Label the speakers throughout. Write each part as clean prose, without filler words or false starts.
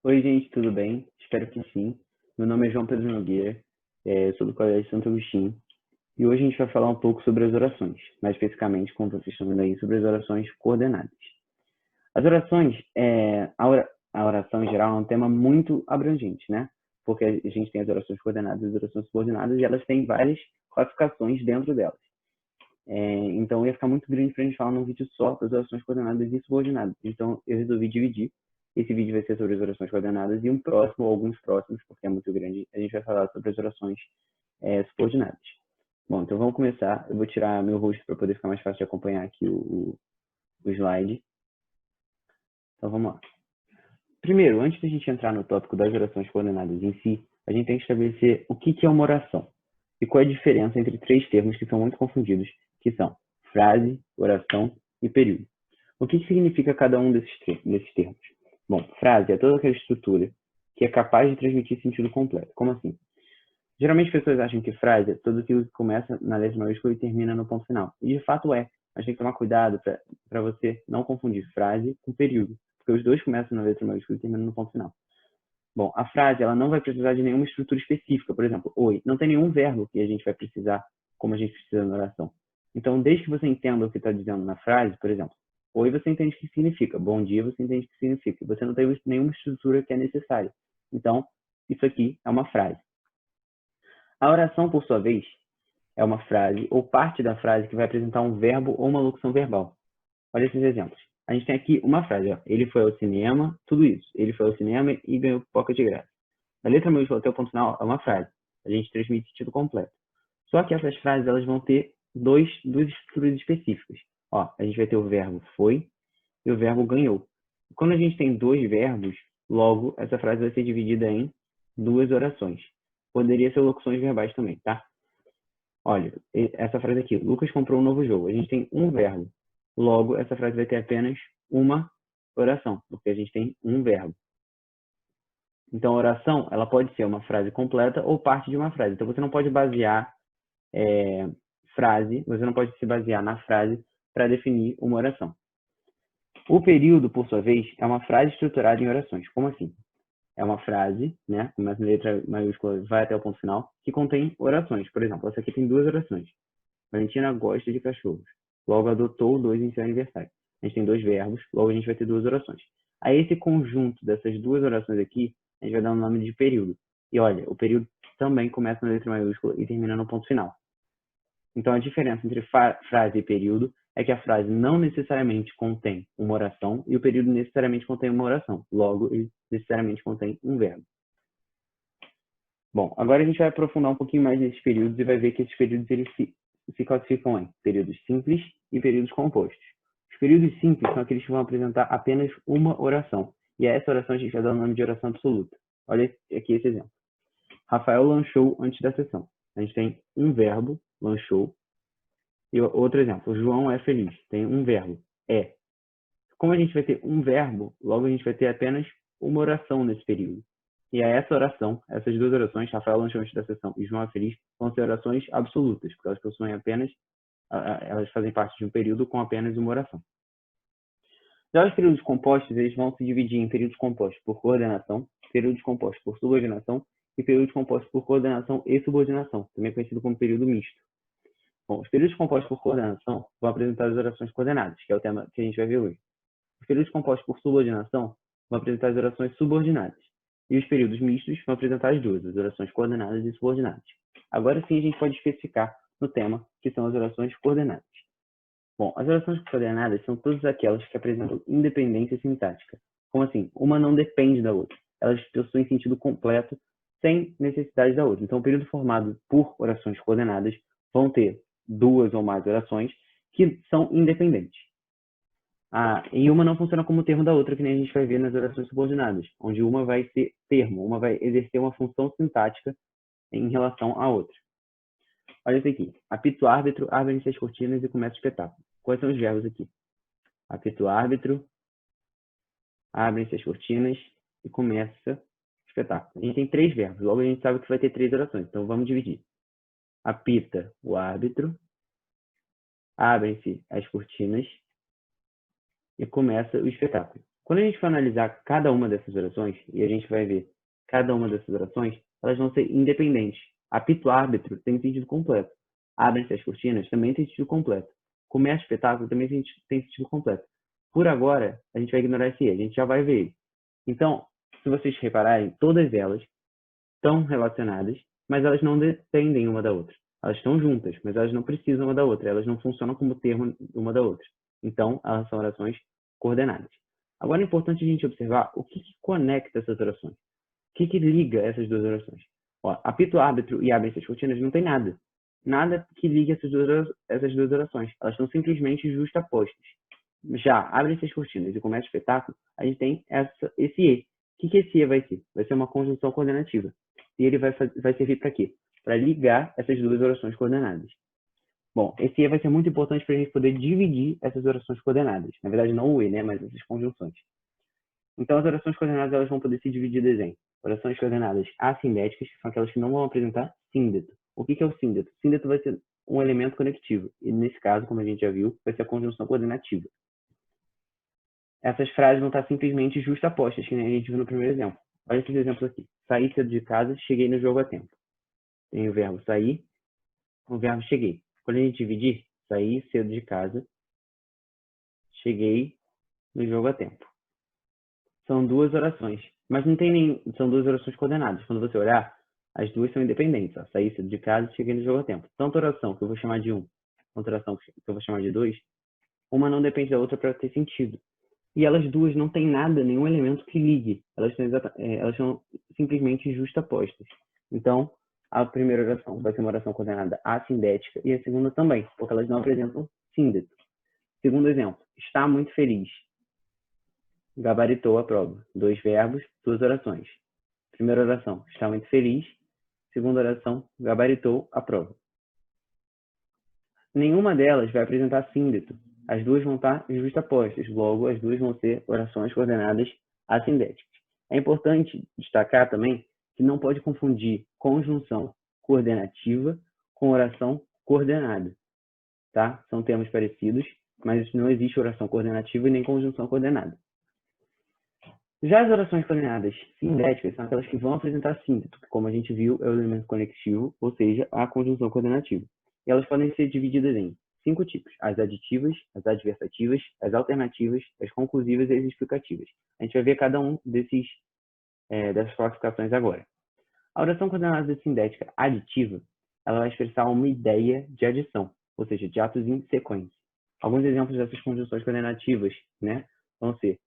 Speaker 1: Oi, gente, tudo bem? Espero que sim. Meu nome é João Pedro Nogueira, sou do Colégio Santo Agostinho, e hoje a gente vai falar um pouco sobre as orações, mais especificamente, como vocês estão vendo aí, sobre as orações coordenadas. As orações, a oração em geral é um tema muito abrangente, né? Porque a gente tem as orações coordenadas e as orações subordinadas, e elas têm várias classificações dentro delas. Então ia ficar muito grande para a gente falar num vídeo só das orações coordenadas e subordinadas. Então eu resolvi dividir. Esse vídeo vai ser sobre as orações coordenadas e um próximo, ou alguns próximos, porque é muito grande, a gente vai falar sobre as orações subordinadas. Bom, então vamos começar. Eu vou tirar meu rosto para poder ficar mais fácil de acompanhar aqui o slide. Então vamos lá. Primeiro, antes de a gente entrar no tópico das orações coordenadas em si, a gente tem que estabelecer o que é uma oração e qual é a diferença entre três termos que são muito confundidos, que são frase, oração e período. O que significa cada um desses termos? Bom, frase é toda aquela estrutura que é capaz de transmitir sentido completo. Como assim? Geralmente as pessoas acham que frase é tudo aquilo que começa na letra maiúscula e termina no ponto final. E de fato é. Mas tem que tomar cuidado para você não confundir frase com período, porque os dois começam na letra maiúscula e terminam no ponto final. Bom, a frase ela não vai precisar de nenhuma estrutura específica. Por exemplo, oi. Não tem nenhum verbo que a gente vai precisar, como a gente precisa na oração. Então, desde que você entenda o que está dizendo na frase, por exemplo, oi você entende o que significa, bom dia você entende o que significa. Você não tem nenhuma estrutura que é necessária. Então, isso aqui é uma frase. A oração, por sua vez, é uma frase ou parte da frase que vai apresentar um verbo ou uma locução verbal. Olha esses exemplos. A gente tem aqui uma frase, ó. Ele foi ao cinema, tudo isso. Ele foi ao cinema e ganhou pipoca de graça. A letra maiúscula até o ponto final é uma frase. A gente transmite sentido completo. Só que essas frases elas vão ter duas estruturas específicas. Ó, a gente vai ter o verbo foi e o verbo ganhou. Quando a gente tem dois verbos, logo essa frase vai ser dividida em duas orações. Poderia ser locuções verbais também, tá? Olha, essa frase aqui, Lucas comprou um novo jogo. A gente tem um verbo. Logo, essa frase vai ter apenas uma oração, porque a gente tem um verbo. Então, a oração, ela pode ser uma frase completa ou parte de uma frase. Então, você não pode basear frase, você não pode se basear na frase para definir uma oração. O período, por sua vez, é uma frase estruturada em orações. Como assim? É uma frase, né? Começa em letra maiúscula, vai até o ponto final, que contém orações. Por exemplo, essa aqui tem duas orações. Valentina gosta de cachorros. Logo, adotou dois em seu aniversário. A gente tem dois verbos, logo a gente vai ter duas orações. A esse conjunto dessas duas orações aqui, a gente vai dar o nome de período. E olha, o período também começa na letra maiúscula e termina no ponto final. Então, a diferença entre frase e período é que a frase não necessariamente contém uma oração e o período necessariamente contém uma oração. Logo, ele necessariamente contém um verbo. Bom, agora a gente vai aprofundar um pouquinho mais nesses períodos e vai ver que esses períodos eles se classificam em períodos simples e períodos compostos. Os períodos simples são aqueles que vão apresentar apenas uma oração. E a essa oração a gente vai dar o nome de oração absoluta. Olha aqui esse exemplo. Rafael lanchou antes da sessão. A gente tem um verbo, lanchou. E outro exemplo, João é feliz. Tem um verbo, é. Como a gente vai ter um verbo, logo a gente vai ter apenas uma oração nesse período. E a essa oração, essas duas orações, Rafael lanchou antes da sessão e João é feliz, vão ser orações absolutas, porque elas possuem apenas, elas fazem parte de um período com apenas uma oração. Já os períodos compostos, eles vão se dividir em períodos compostos por coordenação, períodos compostos por subordinação e períodos compostos por coordenação e subordinação, também conhecido como período misto. Bom, os períodos compostos por coordenação vão apresentar as orações coordenadas, que é o tema que a gente vai ver hoje. Os períodos compostos por subordinação vão apresentar as orações subordinadas. E os períodos mistos vão apresentar as duas, as orações coordenadas e subordinadas. Agora sim a gente pode especificar no tema, que são as orações coordenadas. Bom, as orações coordenadas são todas aquelas que apresentam independência sintática. Como assim? Uma não depende da outra. Elas possuem sentido completo sem necessidade da outra. Então, o período formado por orações coordenadas vão ter duas ou mais orações que são independentes. E uma não funciona como termo da outra, que nem a gente vai ver nas orações subordinadas, onde uma vai ser termo, uma vai exercer uma função sintática em relação à outra. Olha isso aqui. Apito o árbitro, abrem-se as cortinas e começa o espetáculo. Quais são os verbos aqui? Apito o árbitro, abrem-se as cortinas e começa o espetáculo. A gente tem três verbos, logo a gente sabe que vai ter três orações, então vamos dividir. Apita o árbitro, abrem-se as cortinas e começa o espetáculo. Quando a gente for analisar cada uma dessas orações, e a gente vai ver cada uma dessas orações, elas vão ser independentes. Apito árbitro tem sentido completo. Abrem-se as cortinas também tem sentido completo. Começa espetáculo também tem sentido completo. Por agora, a gente vai ignorar esse E, a gente já vai ver ele. Então, se vocês repararem, todas elas estão relacionadas, mas elas não dependem uma da outra. Elas estão juntas, mas elas não precisam uma da outra. Elas não funcionam como termo uma da outra. Então, elas são orações coordenadas. Agora é importante a gente observar o que conecta essas orações. O que liga essas duas orações? Ó, apito árbitro e abrem-se as cortinas não tem nada. Nada que ligue essas duas orações. Elas estão simplesmente justapostas. Já abrem-se as cortinas e começa o espetáculo, a gente tem esse E. O que esse E vai ser? Vai ser uma conjunção coordenativa. E ele vai servir para quê? Para ligar essas duas orações coordenadas. Bom, esse E vai ser muito importante para a gente poder dividir essas orações coordenadas. Na verdade, não o E, né, mas essas conjunções. Então, as orações coordenadas elas vão poder ser divididas em orações coordenadas assimétricas, que são aquelas que não vão apresentar síndeto. O que é o síndeto? Síndeto vai ser um elemento conectivo. E, nesse caso, como a gente já viu, vai ser a conjunção coordenativa. Essas frases vão estar simplesmente justapostas, que a gente viu no primeiro exemplo. Olha esses exemplos aqui. Saí cedo de casa, cheguei no jogo a tempo. Tem o verbo sair, o verbo cheguei. Quando a gente dividir, saí cedo de casa, cheguei no jogo a tempo. São duas orações, mas não tem nem... São duas orações coordenadas. Quando você olhar, as duas são independentes. Ó. Saí cedo de casa, cheguei no jogo a tempo. Tanto oração que eu vou chamar de 1, quanto oração que eu vou chamar de 2, uma não depende da outra para ter sentido. E elas duas não têm nada, nenhum elemento que ligue. Elas são simplesmente justapostas. Então, a primeira oração vai ser uma oração coordenada assindética e a segunda também, porque elas não apresentam síndeto. Segundo exemplo, está muito feliz. Gabaritou a prova. 2 verbos, 2 orações. Primeira oração, está muito feliz. Segunda oração, gabaritou a prova. Nenhuma delas vai apresentar síndeto. As duas vão estar justapostas, logo as duas vão ser orações coordenadas assindéticas. É importante destacar também que não pode confundir conjunção coordenativa com oração coordenada, tá? São termos parecidos, mas não existe oração coordenativa e nem conjunção coordenada. Já as orações coordenadas sindéticas são aquelas que vão apresentar síndeto, que, como a gente viu, é o elemento conectivo, ou seja, a conjunção coordenativa. E elas podem ser divididas em 5 tipos: as aditivas, as adversativas, as alternativas, as conclusivas e as explicativas. A gente vai ver cada um dessas classificações agora. A oração coordenada sindética aditiva, ela vai expressar uma ideia de adição, ou seja, de atos em sequência. Alguns exemplos dessas conjunções coordenativas, né, vão ser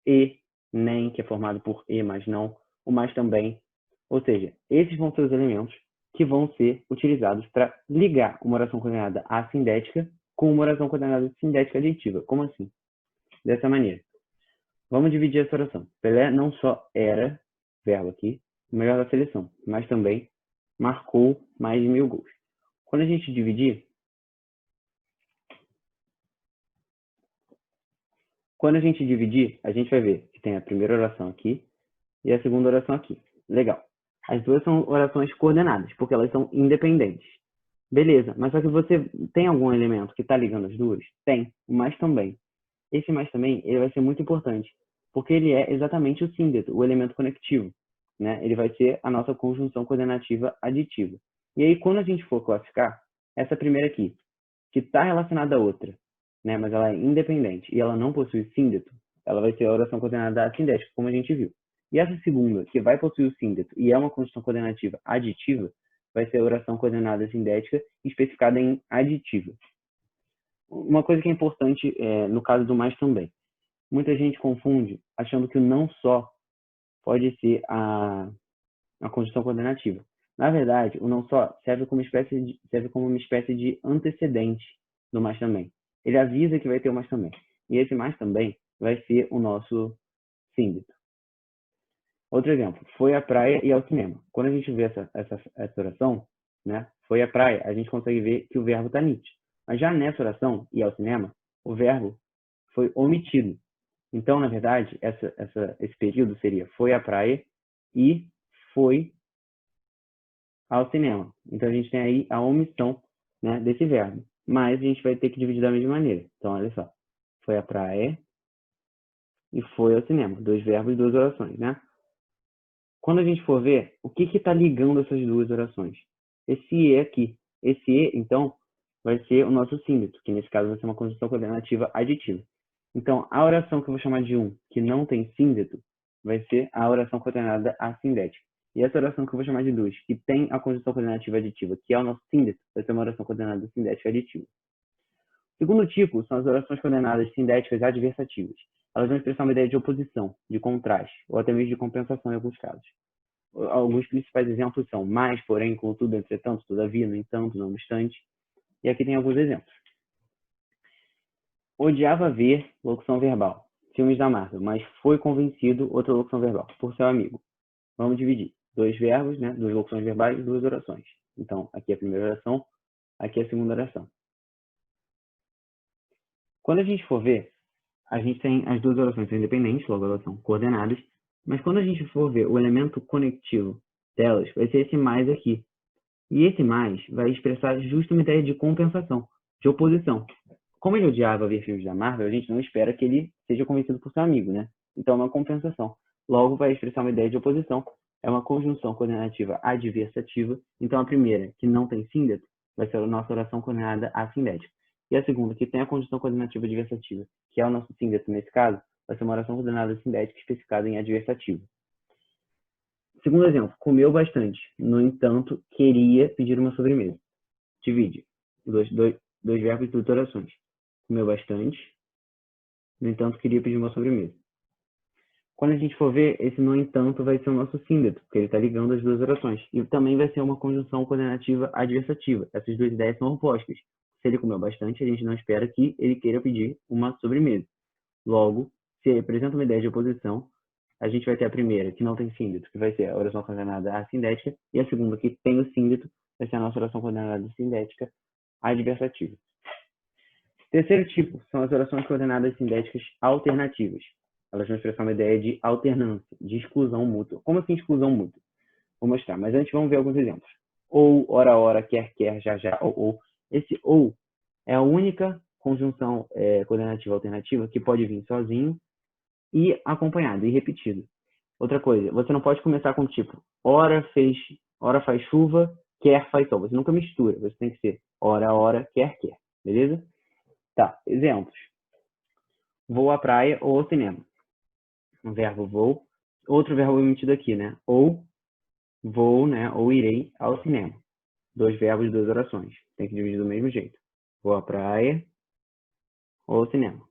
Speaker 1: e, nem, que é formado por e mais não, o mais também. Ou seja, esses vão ser os elementos que vão ser utilizados para ligar uma oração coordenada assindética com uma oração coordenada sindética aditiva. Como assim? Dessa maneira. Vamos dividir essa oração. Pelé não só era, verbo aqui, o melhor da seleção, mas também marcou mais de 1000 gols. Quando a gente dividir, a gente vai ver que tem a primeira oração aqui e a segunda oração aqui. Legal. As duas são orações coordenadas, porque elas são independentes. Beleza, mas só que você tem algum elemento que está ligando as duas? Tem, o mais também. Esse mais também, ele vai ser muito importante, porque ele é exatamente o síndeto, o elemento conectivo, né? Ele vai ser a nossa conjunção coordenativa aditiva. E aí, quando a gente for classificar, essa primeira aqui, que está relacionada à outra, né? Mas ela é independente e ela não possui síndeto, ela vai ser a oração coordenada assindética, como a gente viu. E essa segunda, que vai possuir o síndeto e é uma conjunção coordenativa aditiva, vai ser a oração coordenada sindética especificada em aditiva. Uma coisa que é importante no caso do mais também. Muita gente confunde achando que o não só pode ser a conjunção coordenativa. Na verdade, o não só serve como uma espécie de antecedente do mais também. Ele avisa que vai ter o mais também. E esse mais também vai ser o nosso síndeto. Outro exemplo, foi à praia e ao cinema. Quando a gente vê essa oração, né, foi à praia, a gente consegue ver que o verbo está nítido. Mas já nessa oração, e ao cinema, o verbo foi omitido. Então, na verdade, esse período seria foi à praia e foi ao cinema. Então, a gente tem aí a omissão, né, desse verbo. Mas a gente vai ter que dividir da mesma maneira. Então, olha só. Foi à praia e foi ao cinema. 2 verbos, 2 orações, né? Quando a gente for ver, o que está ligando essas duas orações? Esse e aqui. Esse e, então, vai ser o nosso símbolo, que nesse caso vai ser uma conjunção coordenativa aditiva. Então, a oração que eu vou chamar de 1, que não tem símbolo, vai ser a oração coordenada assindética. E essa oração que eu vou chamar de 2, que tem a conjunção coordenativa aditiva, que é o nosso símbolo, vai ser uma oração coordenada sindética aditiva. O segundo tipo são as orações coordenadas sindéticas adversativas. Elas vão expressar uma ideia de oposição, de contraste, ou até mesmo de compensação em alguns casos. Alguns principais exemplos são mais, porém, contudo, entretanto, todavia, no entanto, não obstante. E aqui tem alguns exemplos. Odiava ver locução verbal, filmes da Marvel, mas foi convencido outra locução verbal, por seu amigo. Vamos dividir. 2 verbos, né? 2 locuções verbais e 2 orações. Então, aqui é a primeira oração, aqui é a segunda oração. Quando a gente for ver, a gente tem as duas orações são independentes, logo elas são coordenadas, mas quando a gente for ver o elemento conectivo delas, vai ser esse mais aqui. E esse mais vai expressar justo uma ideia de compensação, de oposição. Como ele odiava ver filmes da Marvel, a gente não espera que ele seja convencido por seu amigo, né? Então é uma compensação. Logo vai expressar uma ideia de oposição. É uma conjunção coordenativa adversativa. Então a primeira, que não tem síndrome, vai ser a nossa oração coordenada assindética. E a segunda, que tem a conjunção coordenativa adversativa, que é o nosso síndrome nesse caso, vai ser uma oração coordenada sindética especificada em adversativo. Segundo exemplo, comeu bastante. No entanto, queria pedir uma sobremesa. Divide. Dois verbos e duas orações. Comeu bastante. No entanto, queria pedir uma sobremesa. Quando a gente for ver, esse no entanto vai ser o nosso síndrome, porque ele está ligando as duas orações. E também vai ser uma conjunção coordenativa adversativa. Essas duas ideias são opostas. Se ele comeu bastante, a gente não espera que ele queira pedir uma sobremesa. Logo, se ele apresenta uma ideia de oposição, a gente vai ter a primeira, que não tem síndrome, que vai ser a oração coordenada assindética, e a segunda, que tem o síndrome, vai ser a nossa oração coordenada sindética adversativa. Terceiro tipo são as orações coordenadas sindéticas alternativas. Elas vão expressar uma ideia de alternância, de exclusão mútua. Como assim exclusão mútua? Vou mostrar, mas antes vamos ver alguns exemplos. Ou, ora, ora, quer, quer, já, já, ou. Esse ou é a única conjunção coordenativa alternativa que pode vir sozinho e acompanhado, e repetido. Outra coisa, você não pode começar com tipo, ora faz chuva, quer faz sol. Você nunca mistura, você tem que ser ora, quer, quer. Beleza? Tá, exemplos. Vou à praia ou ao cinema. Um verbo vou. Outro verbo emitido aqui, né? Ou vou, né? Ou irei ao cinema. 2 verbos, 2 orações. Tem que dividir do mesmo jeito. Vou à praia ou ao cinema.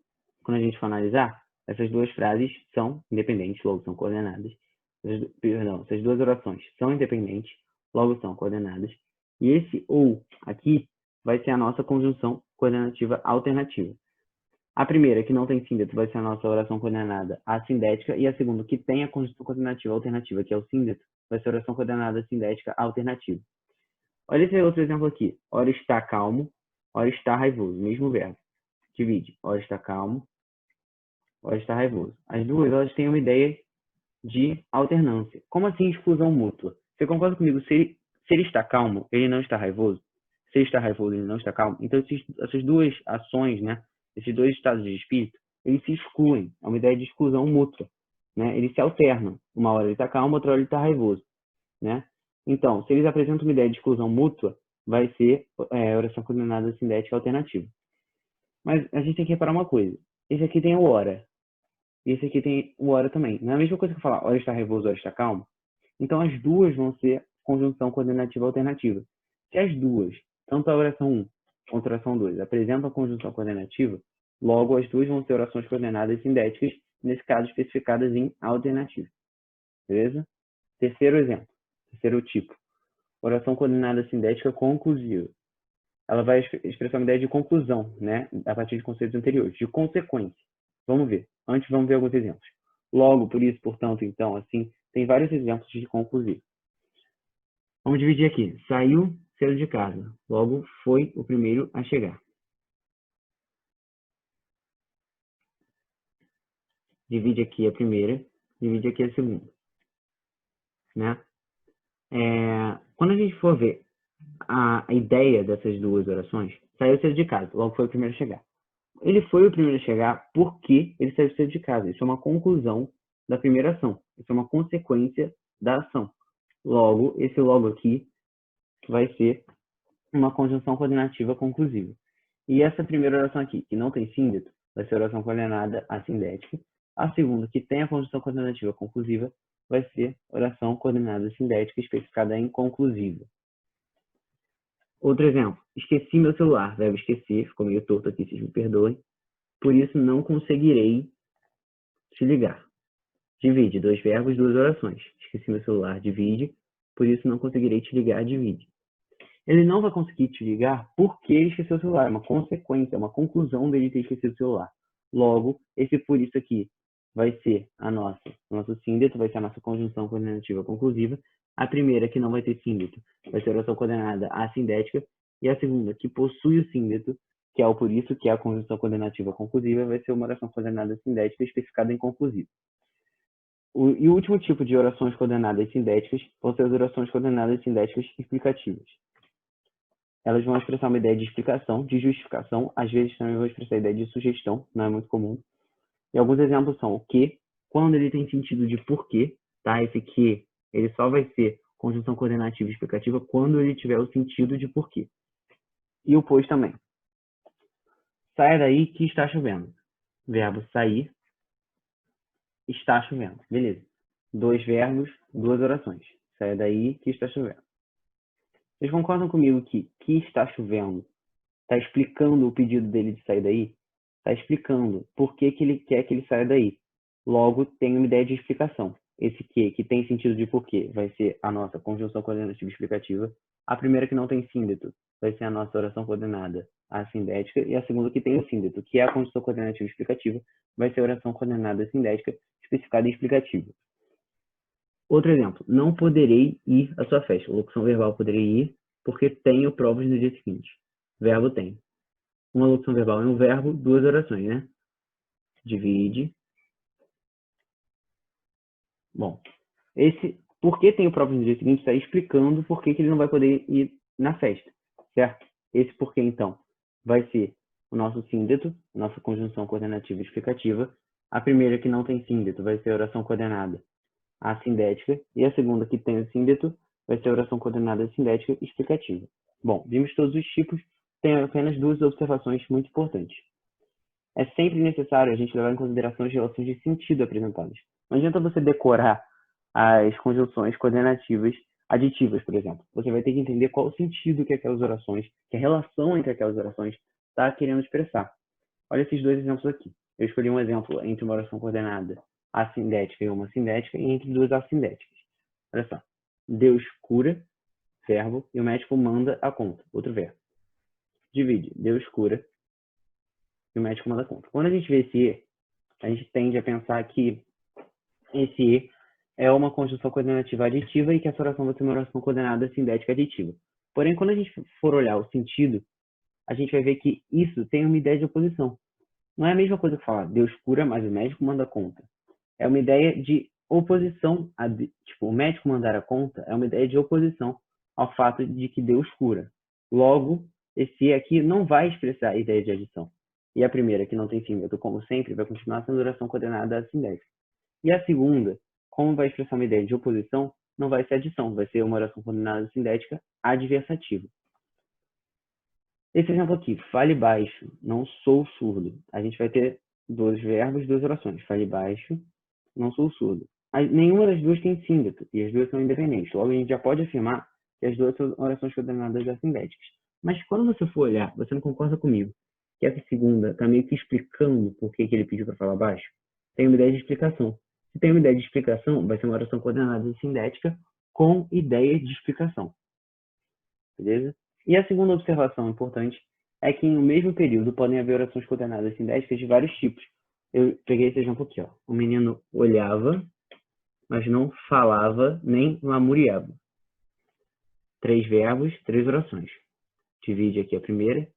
Speaker 1: Quando a gente for analisar, essas duas frases são independentes, logo são coordenadas. Essas duas orações são independentes, logo são coordenadas. E esse ou aqui vai ser a nossa conjunção coordenativa alternativa. A primeira, que não tem síndrome, vai ser a nossa oração coordenada assindética. E a segunda, que tem a conjunção coordenativa alternativa, que é o síndrome, vai ser a oração coordenada sindética alternativa. Olha esse outro exemplo aqui. Ora está calmo, ora está raivoso. Mesmo verbo. Divide. Ora está calmo, ora está raivoso. As duas, elas têm uma ideia de alternância. Como assim exclusão mútua? Você concorda comigo? Se ele está calmo, ele não está raivoso. Se ele está raivoso, ele não está calmo. Então, essas duas ações, né? Esses dois estados de espírito, eles se excluem. É uma ideia de exclusão mútua, né? Eles se alternam. Uma hora ele está calmo, outra hora ele está raivoso, né? Então, se eles apresentam uma ideia de exclusão mútua, vai ser oração coordenada sindética alternativa. Mas a gente tem que reparar uma coisa. Esse aqui tem o ora. E esse aqui tem o ora também. Não é a mesma coisa que eu falar ora está raivoso, ora está calmo. Então, as duas vão ser conjunção coordenativa alternativa. Se as duas, tanto a oração 1 quanto a oração 2, apresentam conjunção coordenativa, logo as duas vão ser orações coordenadas sindéticas, nesse caso especificadas em alternativa. Beleza? Terceiro exemplo, terceiro tipo. Oração coordenada sindética conclusiva. Ela vai expressar uma ideia de conclusão, né? A partir de conceitos anteriores, de consequência. Vamos ver. Antes, vamos ver alguns exemplos. Logo, por isso, portanto, então, assim, tem vários exemplos de conclusivo. Vamos dividir aqui. Saiu cedo de casa. Logo, foi o primeiro a chegar. Divide aqui a primeira, divide aqui a segunda. Né? Quando a gente for ver a ideia dessas duas orações, saiu cedo de casa. Logo, foi o primeiro a chegar. Ele foi o primeiro a chegar porque ele saiu cedo de casa. Isso é uma conclusão da primeira ação. Isso é uma consequência da ação. Logo, esse logo aqui vai ser uma conjunção coordenativa conclusiva. E essa primeira oração aqui, que não tem síndito, vai ser a oração coordenada assindética. A segunda, que tem a conjunção coordenativa conclusiva, vai ser oração coordenada sindética especificada em conclusiva. Outro exemplo, esqueci meu celular. Verbo esquecer, ficou meio torto aqui, vocês me perdoem. Por isso não conseguirei te ligar. Divide, 2 verbos, 2 orações. Esqueci meu celular, divide. Por isso não conseguirei te ligar, divide. Ele não vai conseguir te ligar porque ele esqueceu o celular. É uma consequência, é uma conclusão dele ter esquecido o celular. Logo, esse por isso aqui vai ser o nosso síndeto, vai ser a nossa conjunção coordenativa conclusiva. A primeira, que não vai ter síndeto, vai ser a oração coordenada assindética. E a segunda, que possui o síndeto, que é o por isso, que é a conjunção coordenativa conclusiva, vai ser uma oração coordenada sindética especificada em conclusiva. E o último tipo de orações coordenadas sindéticas vão ser as orações coordenadas sindéticas explicativas. Elas vão expressar uma ideia de explicação, de justificação, às vezes também vão expressar a ideia de sugestão, não é muito comum. E alguns exemplos são o que, quando ele tem sentido de porquê, tá? Esse que, ele só vai ser conjunção coordenativa explicativa quando ele tiver o sentido de porquê. E o pois também. Saia daí que está chovendo. Verbo sair, está chovendo. Beleza. 2 verbos, 2 orações. Saia daí que está chovendo. Vocês concordam comigo que está chovendo está explicando o pedido dele de sair daí? Está explicando por que ele quer que ele saia daí. Logo, tem uma ideia de explicação. Esse que tem sentido de porquê, vai ser a nossa conjunção coordenativa explicativa. A primeira, que não tem síndeto, vai ser a nossa oração coordenada assindética. E a segunda, que tem o síndeto, que é a conjunção coordenativa explicativa, vai ser a oração coordenada assindética especificada em explicativa. Outro exemplo, não poderei ir à sua festa. Locução verbal, poderei ir, porque tenho provas no dia seguinte. Verbo tem. Uma locução verbal é um verbo, 2 orações, né? Divide. Bom, esse porque tenho provas no dia seguinte está explicando por que ele não vai poder ir na festa, certo? Esse porquê, então, vai ser o nosso síndeto, nossa conjunção coordenativa explicativa. A primeira, que não tem síndeto, vai ser a oração coordenada assindética. E a segunda, que tem o síndeto, vai ser a oração coordenada sindética explicativa. Bom, vimos todos os tipos, tem apenas 2 observações muito importantes. É sempre necessário a gente levar em consideração as relações de sentido apresentadas. Não adianta você decorar as conjunções coordenativas aditivas, por exemplo. Você vai ter que entender qual o sentido que aquelas orações, que a relação entre aquelas orações está querendo expressar. Olha esses 2 exemplos aqui. Eu escolhi um exemplo entre uma oração coordenada assindética e uma sindética, e entre 2 assindéticas. Olha só. Deus cura, verbo, e o médico manda a conta, outro verbo. Divide. Deus cura e o médico manda a conta. Quando a gente vê esse E, a gente tende a pensar que esse E é uma conjunção coordenativa aditiva e que essa oração vai ser uma oração coordenada sindética aditiva. Porém, quando a gente for olhar o sentido, a gente vai ver que isso tem uma ideia de oposição. Não é a mesma coisa que falar Deus cura, mas o médico manda a conta. É uma ideia de oposição. Tipo, o médico mandar a conta é uma ideia de oposição ao fato de que Deus cura. Logo, esse E aqui não vai expressar a ideia de adição. E a primeira, que não tem síndeto, como sempre, vai continuar sendo oração coordenada assindética. E a segunda, como vai expressar uma ideia de oposição, não vai ser adição, vai ser uma oração coordenada sindética adversativa. Esse exemplo aqui, fale baixo, não sou surdo. A gente vai ter 2 verbos, 2 orações. Fale baixo, não sou surdo. Nenhuma das 2 tem síndeto, e as 2 são independentes. Logo, a gente já pode afirmar que as 2 são orações coordenadas assindéticas. Mas quando você for olhar, você não concorda comigo, que essa segunda está meio que explicando por que ele pediu para falar baixo? Tem uma ideia de explicação. Se tem uma ideia de explicação, vai ser uma oração coordenada sindética com ideia de explicação. Beleza? E a segunda observação importante é que em um mesmo período podem haver orações coordenadas sindéticas de vários tipos. Eu peguei esse exemplo aqui, ó. O menino olhava, mas não falava nem lamuriava. 3 verbos, 3 orações. Divide aqui a primeira,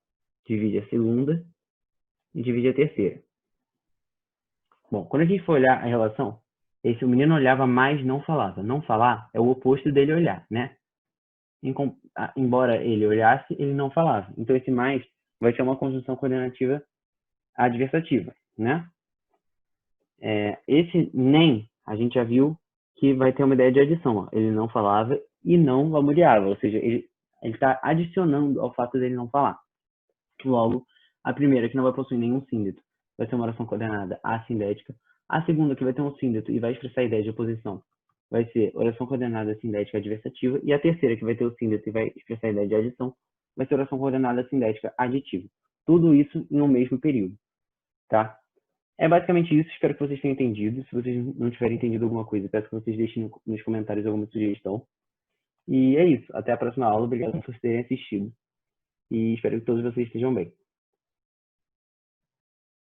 Speaker 1: divide a segunda e divide a terceira. Bom, quando a gente for olhar a relação, o menino olhava, mas não falava. Não falar é o oposto dele olhar, né? Embora ele olhasse, ele não falava. Então, esse mais vai ser uma conjunção coordenativa adversativa, né? Esse nem, a gente já viu que vai ter uma ideia de adição. Ó. Ele não falava e não lamuriava, ou seja, ele está adicionando ao fato dele não falar. Logo, a primeira, que não vai possuir nenhum síndeto, vai ser uma oração coordenada assindética. A segunda, que vai ter um síndeto e vai expressar a ideia de oposição, vai ser oração coordenada assindética adversativa. E a terceira, que vai ter o síndeto e vai expressar a ideia de adição, vai ser oração coordenada assindética aditiva. Tudo isso em um mesmo período, tá? É basicamente isso, espero que vocês tenham entendido. Se vocês não tiverem entendido alguma coisa, peço que vocês deixem nos comentários alguma sugestão. E é isso, até a próxima aula, obrigado por terem assistido. E espero que todos vocês estejam bem.